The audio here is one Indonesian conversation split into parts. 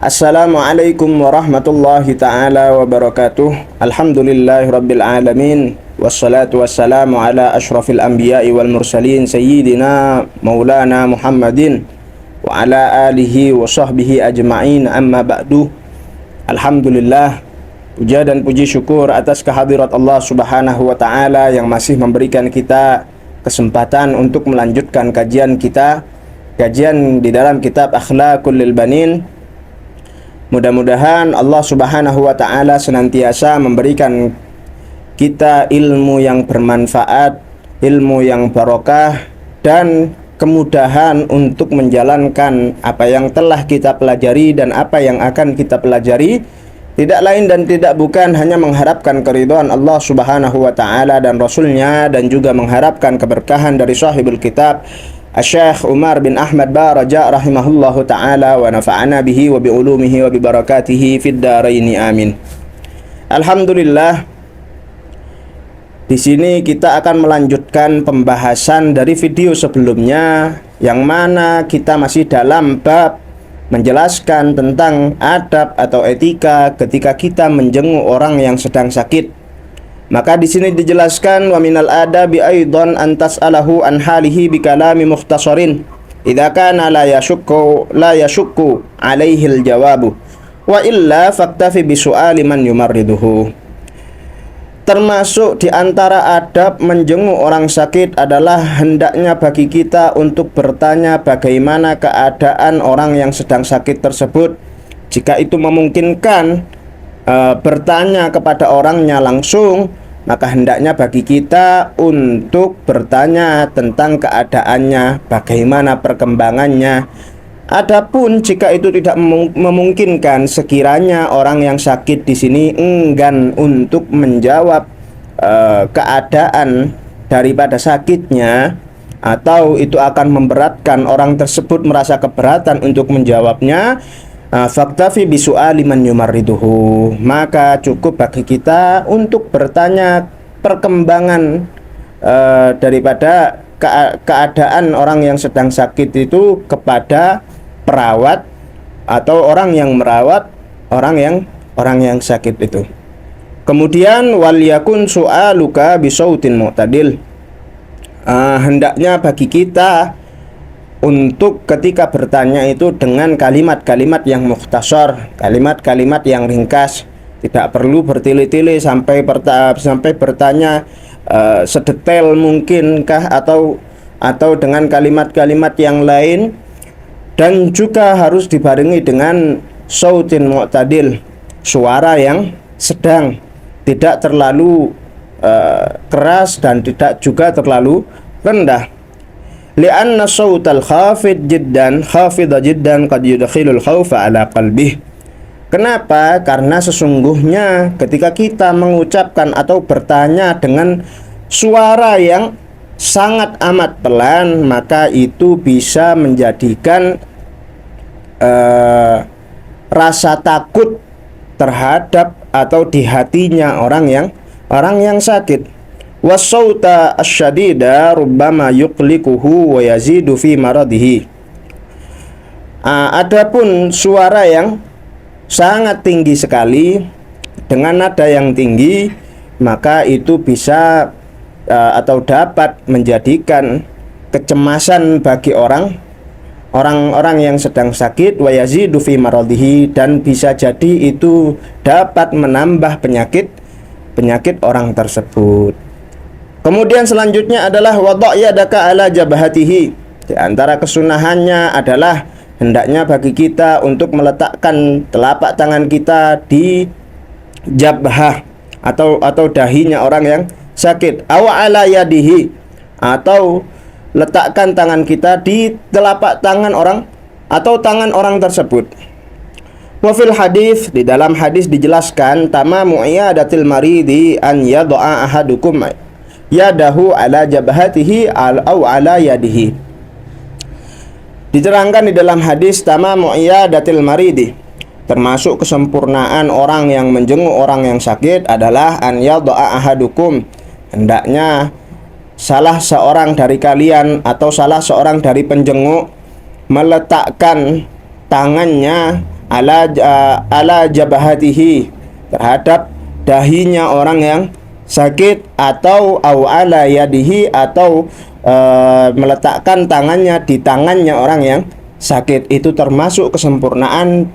Assalamualaikum warahmatullahi ta'ala wabarakatuh. Alhamdulillahi rabbil alamin. Wassalatu wassalamu ala ashrafil anbiya'i wal mursalin Sayyidina maulana Muhammadin wa ala alihi wa sahbihi ajma'in, amma ba'du. Alhamdulillah, puja dan puji syukur atas kehadirat Allah subhanahu wa ta'ala yang masih memberikan kita kesempatan untuk melanjutkan kajian di dalam kitab Akhlaqul lil Banin. Mudah-mudahan Allah subhanahu wa ta'ala senantiasa memberikan kita ilmu yang bermanfaat, ilmu yang barokah, dan kemudahan untuk menjalankan apa yang telah kita pelajari dan apa yang akan kita pelajari. Tidak lain dan tidak bukan hanya mengharapkan keridhaan Allah subhanahu wa ta'ala dan Rasulnya, dan juga mengharapkan keberkahan dari sahibul kitab Syekh Umar bin Ahmad Baraja rahimahullahu ta'ala wa nafa'ana bihi wa bi'ulumihi wa bibarakatihi fid daraini amin. Alhamdulillah, di sini kita akan melanjutkan pembahasan dari video sebelumnya, yang mana kita masih dalam bab menjelaskan tentang adab atau etika ketika kita menjenguk orang yang sedang sakit. Maka di sini dijelaskan, wa minal adabi aidan an tas'alahu an halihi bi kalami mukhtasarin idza kana la yashukku alaihi aljawabu wa illa faktafi bi su'ali man yumarriduhu. Termasuk di antara adab menjenguk orang sakit adalah hendaknya bagi kita untuk bertanya bagaimana keadaan orang yang sedang sakit tersebut. Jika itu memungkinkan bertanya kepada orangnya langsung, maka hendaknya bagi kita untuk bertanya tentang keadaannya, bagaimana perkembangannya. Adapun jika itu tidak memungkinkan, sekiranya orang yang sakit di sini enggan untuk menjawab keadaan daripada sakitnya, atau itu akan memberatkan orang tersebut merasa keberatan untuk menjawabnya, faktafi bisu'ali man yumarriduhu, maka cukup bagi kita untuk bertanya perkembangan daripada keadaan orang yang sedang sakit itu kepada perawat atau orang yang merawat orang yang sakit itu. Kemudian wal yakun su'aluka bisautin mu'tadil, hendaknya bagi kita untuk ketika bertanya itu dengan kalimat-kalimat yang mukhtasar, kalimat-kalimat yang ringkas. Tidak perlu bertele-tele sampai bertanya sedetail mungkinkah atau dengan kalimat-kalimat yang lain. Dan juga harus dibarengi dengan sautin mu'tadil, suara yang sedang, tidak terlalu keras dan tidak juga terlalu rendah. Li'anna sautal khafid jiddan qad yudkhilul khawfa ala qalbih. Kenapa? Karena sesungguhnya ketika kita mengucapkan atau bertanya dengan suara yang sangat amat pelan, maka itu bisa menjadikan rasa takut terhadap atau di hatinya orang yang sakit. Wasauta asyadida rubbama yuqlikuhu wa yazidu fi maradihi. Adapun suara yang sangat tinggi sekali dengan nada yang tinggi, maka itu bisa atau dapat menjadikan kecemasan bagi orang-orang yang sedang sakit, wa yazidu fi maradihi, dan bisa jadi itu dapat menambah penyakit orang tersebut. Kemudian selanjutnya adalah wada' yadaka ala jabhatihi. Di antara kesunahannya adalah hendaknya bagi kita untuk meletakkan telapak tangan kita di jabhah atau dahinya orang yang sakit, aw ala yadihi, atau letakkan tangan kita di telapak tangan orang atau tangan orang tersebut. Wa fil hadis, di dalam hadis dijelaskan, tamamu iyadatil maridi an yad'a ahadukum yadahu ala jabhatihi aw ala yadihi. Diterangkan di dalam hadis, tamamu iyadatil maridi, termasuk kesempurnaan orang yang menjenguk orang yang sakit adalah an yad'a ahadukum, hendaknya salah seorang dari kalian atau salah seorang dari penjenguk meletakkan tangannya ala jabahatihi, terhadap dahinya orang yang sakit, atau au ala yadihi, atau meletakkan tangannya di tangannya orang yang sakit. Itu termasuk kesempurnaan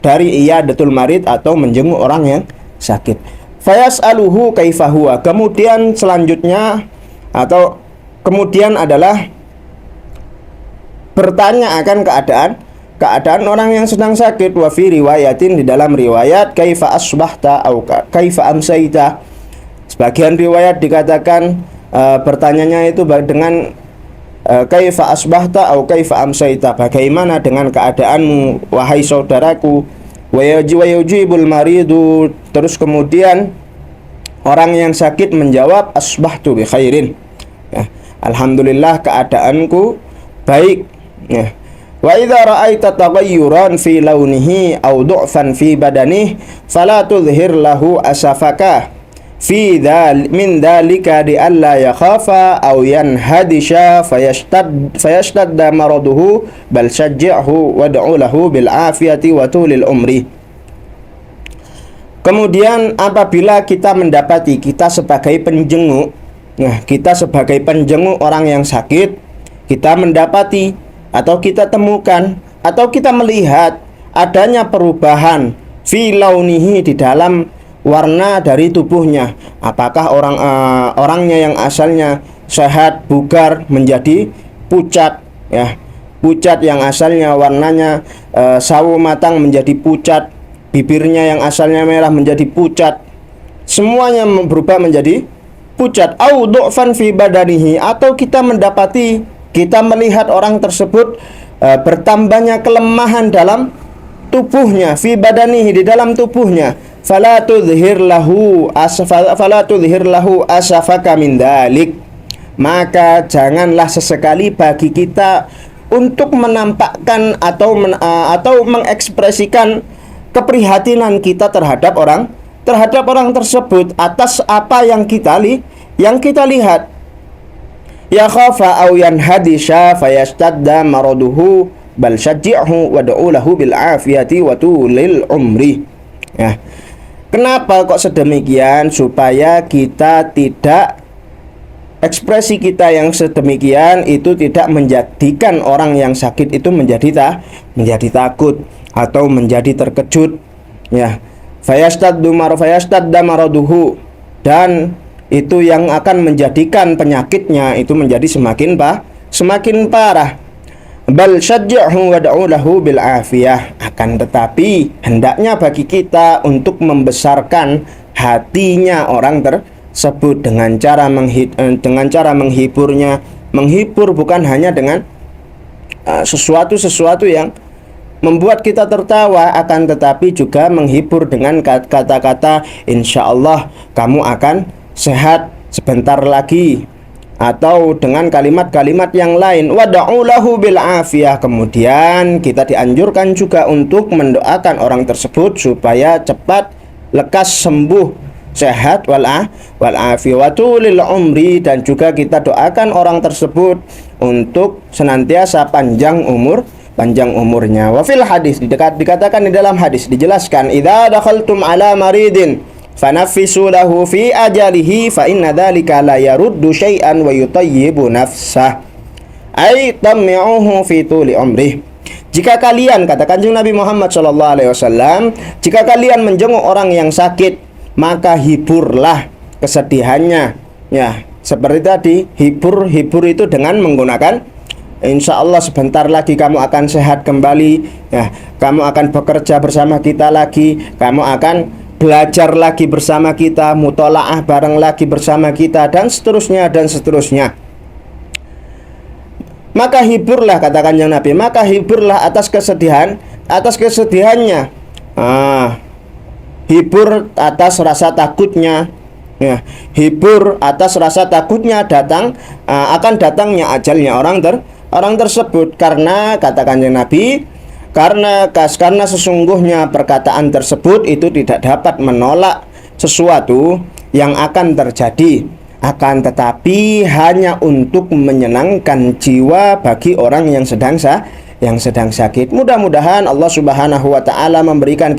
dari iyadatul marid atau menjenguk orang yang sakit. Fayas'aluhu kaifa huwa. Kemudian selanjutnya atau kemudian adalah bertanya akan keadaan orang yang sedang sakit. Wa fi riwayatin, di dalam riwayat, kaifa asbahta au kaifa amsaita. Sebagian riwayat dikatakan bertanyanya itu dengan kaifa asbahta au kaifa amsaita, bagaimana dengan keadaanmu wahai saudaraku. Wa yujibul maridu, terus kemudian orang yang sakit menjawab asbahtu bi khairin, ya, alhamdulillah keadaanku baik, ya. Wa idza ra'aita taghayyuran fi launihi aw du'fan fi badanihi fala tudhhir lahu asafaka fi min dhalika di alla yakhafa aw yanhadisha fayashtadda maraduhu bal syajji'hu wad'u lahu bil afiyati wa tulil umri. Kemudian apabila kita mendapati, kita sebagai penjenguk, nah kita sebagai penjenguk orang yang sakit, kita mendapati atau kita temukan atau kita melihat adanya perubahan fi launihi, di dalam warna dari tubuhnya. Apakah orangnya yang asalnya sehat bugar menjadi pucat, ya, pucat yang asalnya warnanya sawo matang menjadi pucat, bibirnya yang asalnya merah menjadi pucat, semuanya berubah menjadi pucat. Au du'fan fi badanihi, atau kita mendapati, kita melihat orang tersebut bertambahnya kelemahan dalam tubuhnya, fi badanihi, di dalam tubuhnya. Fala tudhhir lahu asafaka min dalik, maka janganlah sesekali bagi kita untuk menampakkan atau mengekspresikan keprihatinan kita terhadap orang tersebut atas apa yang kita lihat. Ya khafa aw yanhadisha fayastadda maraduhu bal syajji'hu wad'u lahu bil afiyati wa tulil umri. Ya. Kenapa kok sedemikian? Supaya kita tidak, ekspresi kita yang sedemikian itu tidak menjadikan orang yang sakit itu menjadi takut atau menjadi terkejut, ya. Fayastadda maraduhu, dan itu yang akan menjadikan penyakitnya itu menjadi semakin parah. Bal syajji'hu wad'u lahu bil afiyah, akan tetapi hendaknya bagi kita untuk membesarkan hatinya orang tersebut dengan cara menghiburnya. Menghibur bukan hanya dengan sesuatu yang membuat kita tertawa, akan tetapi juga menghibur dengan kata-kata insya Allah kamu akan sehat sebentar lagi, atau dengan kalimat-kalimat yang lain. Wad'u lahu bil afiyah, kemudian kita dianjurkan juga untuk mendoakan orang tersebut supaya cepat lekas sembuh, sehat wal afiyatu lil umri, dan juga kita doakan orang tersebut untuk senantiasa panjang umurnya. Wa fil hadis, dikatakan di dalam hadis, dijelaskan, idza dakhaltum ala maridin fanaffisu lahu fi ajalihi fa inna dzalika la yaruddu syai'an wa yutayyibu nafsah ay tami'uhu fi tuli umrih. Jika kalian, kata Kanjeng Nabi Muhammad SAW, jika kalian menjenguk orang yang sakit, maka hiburlah kesedihannya, ya. Seperti tadi, hibur itu dengan menggunakan insya Allah sebentar lagi kamu akan sehat kembali, ya. Kamu akan bekerja bersama kita lagi, kamu akan belajar lagi bersama kita, mutolaah bareng lagi bersama kita, dan seterusnya dan seterusnya. Maka hiburlah, katakan yang Nabi, maka hiburlah atas kesedihannya. Hibur atas rasa takutnya, ya. Hibur atas rasa takutnya akan datangnya ajalnya orang tersebut, karena katakan yang Nabi, karena sesungguhnya perkataan tersebut itu tidak dapat menolak sesuatu yang akan terjadi, akan tetapi hanya untuk menyenangkan jiwa bagi orang yang sedang yang sedang sakit. Mudah-mudahan Allah Subhanahu wa taala memberikan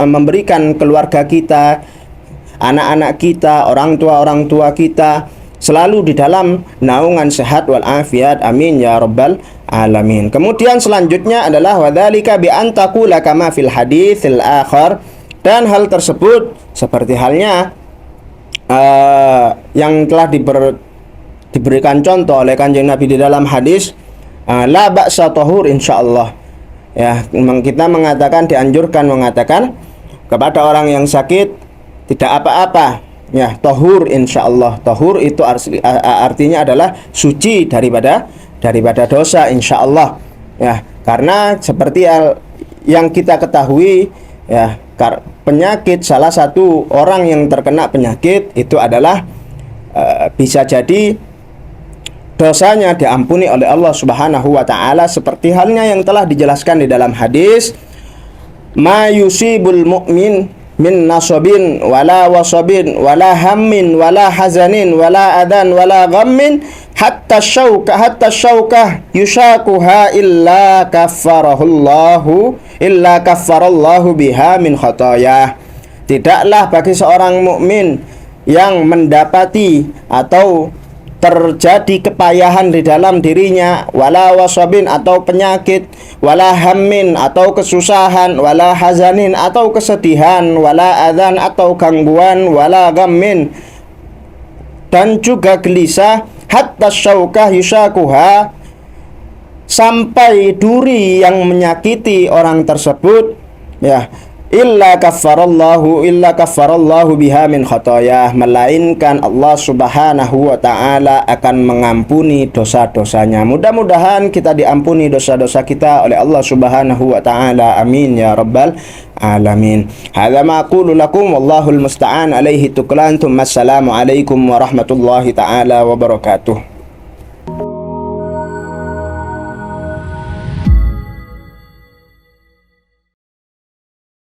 memberikan keluarga kita, anak-anak kita, orang tua kita selalu di dalam naungan sehat wal afiat. Amin ya rabbal alamin. Kemudian selanjutnya adalah wadzalika bi an taqula kama fil haditsil akhar, dan hal tersebut seperti halnya yang telah diberikan contoh oleh Kanjeng Nabi di dalam hadis la ba'sa tahur insyaallah. Ya, kita dianjurkan mengatakan kepada orang yang sakit tidak apa-apa. Ya, tahur insyaallah. Tahur itu artinya adalah suci daripada dosa insyaallah. Ya, karena seperti yang kita ketahui, ya, penyakit, salah satu orang yang terkena penyakit itu adalah bisa jadi dosanya diampuni oleh Allah Subhanahu wa taala, seperti halnya yang telah dijelaskan di dalam hadis, ma yusibul mu'min min nasabin wala wasabin wala hammin wala hazanin wala adan wala ghammin hatta syauka yushakuha illa kaffarallahu biha min khatayah. Tidaklah bagi seorang mukmin yang mendapati atau terjadi kepayahan di dalam dirinya, wala wasabin atau penyakit, wala hammin atau kesusahan, wala hazanin atau kesedihan, wala adzan atau gangguan, wala ghammin dan juga gelisah, hatta syaukah yushakuha, sampai duri yang menyakiti orang tersebut, ya, illa kaffarallahu biha min khatayah, melainkan Allah Subhanahu wa taala akan mengampuni dosa-dosanya. Mudah-mudahan kita diampuni dosa-dosa kita oleh Allah Subhanahu wa taala. Amin ya rabbal alamin. Hadza ma aqulu lakum wallahul musta'an alaihi tuklan. Assalamu alaikum warahmatullahi taala wabarakatuh.